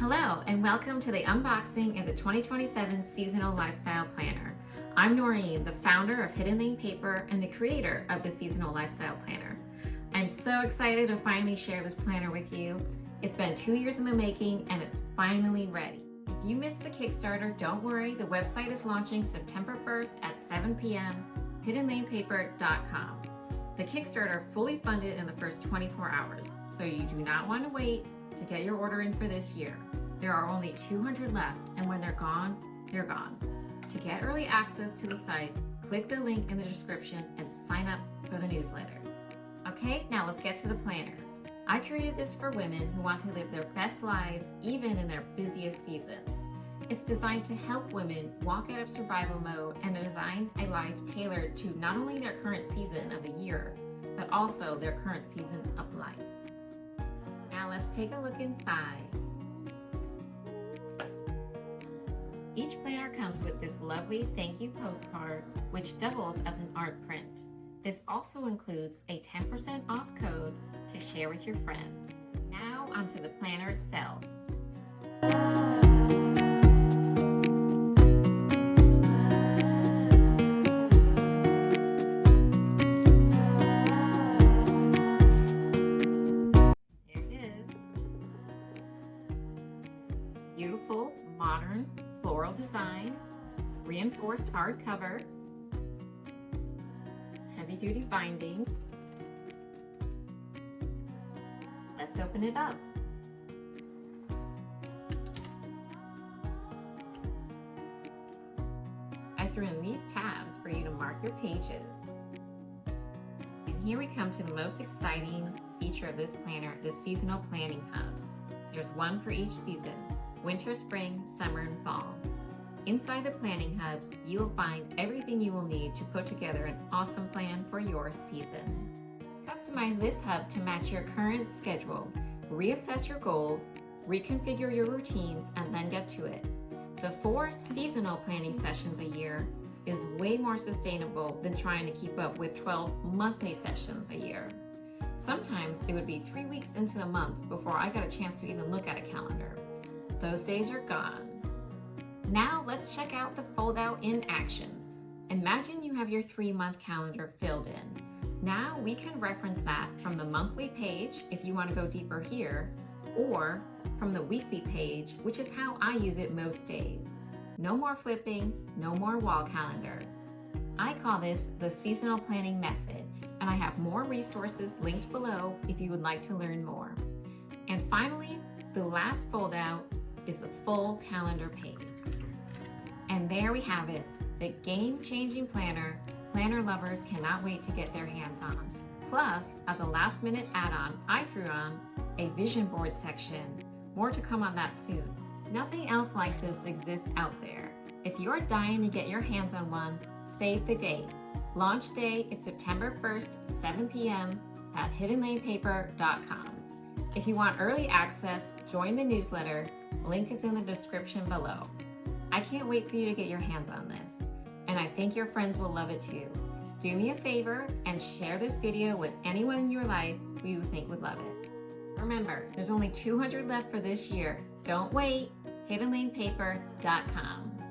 Hello, and welcome to the unboxing of the 2027 Seasonal Lifestyle Planner. I'm Noreen, the founder of Hidden Lane Paper and the creator of the Seasonal Lifestyle Planner. I'm so excited to finally share this planner with you. It's been 2 years in the making and it's finally ready. If you missed the Kickstarter, don't worry, the website is launching September 1st at 7 p.m. hiddenlanepaper.com. The Kickstarter fully funded in the first 24 hours, so you do not want to wait to get your order in for this year. There are only 200 left, and when they're gone, they're gone. To get early access to the site, click the link in the description and sign up for the newsletter. Okay, now let's get to the planner. I created this for women who want to live their best lives even in their busiest seasons. It's designed to help women walk out of survival mode and design a life tailored to not only their current season of the year, but also their current season of life. Now let's take a look inside. Each planner comes with this lovely thank you postcard, which doubles as an art print. This also includes a 10% off code to share with your friends. Now onto the planner itself. Beautiful, modern, floral design, reinforced hardcover, heavy-duty binding. Let's open it up. I threw in these tabs for you to mark your pages. And here we come to the most exciting feature of this planner, the seasonal planning hubs. There's one for each season. Winter, spring, summer, and fall. Inside the planning hubs, you'll find everything you will need to put together an awesome plan for your season. Customize this hub to match your current schedule. Reassess your goals, reconfigure your routines, and then get to it. The 4 seasonal planning sessions a year is way more sustainable than trying to keep up with 12 monthly sessions a year. Sometimes it would be 3 weeks into the month before I got a chance to even look at a calendar. Those days are gone. Now let's check out the fold-out in action. Imagine you have your 3-month calendar filled in. Now we can reference that from the monthly page if you want to go deeper here, or from the weekly page, which is how I use it most days. No more flipping, no more wall calendar. I call this the seasonal planning method, and I have more resources linked below if you would like to learn more. And finally, the last fold-out is the full calendar page. And there we have it, the game-changing planner lovers cannot wait to get their hands on. Plus, as a last-minute add-on, I threw on a vision board section. More to come on that soon. Nothing else like this exists out there. If you're dying to get your hands on one, save the date. Launch day is September 1st, 7 p.m. at hiddenlanepaper.com. If you want early access, join the newsletter. Link is in the description below. I can't wait for you to get your hands on this, and I think your friends will love it too. Do me a favor and share this video with anyone in your life who you think would love it. Remember, there's only 200 left for this year. Don't wait, hiddenlanepaper.com.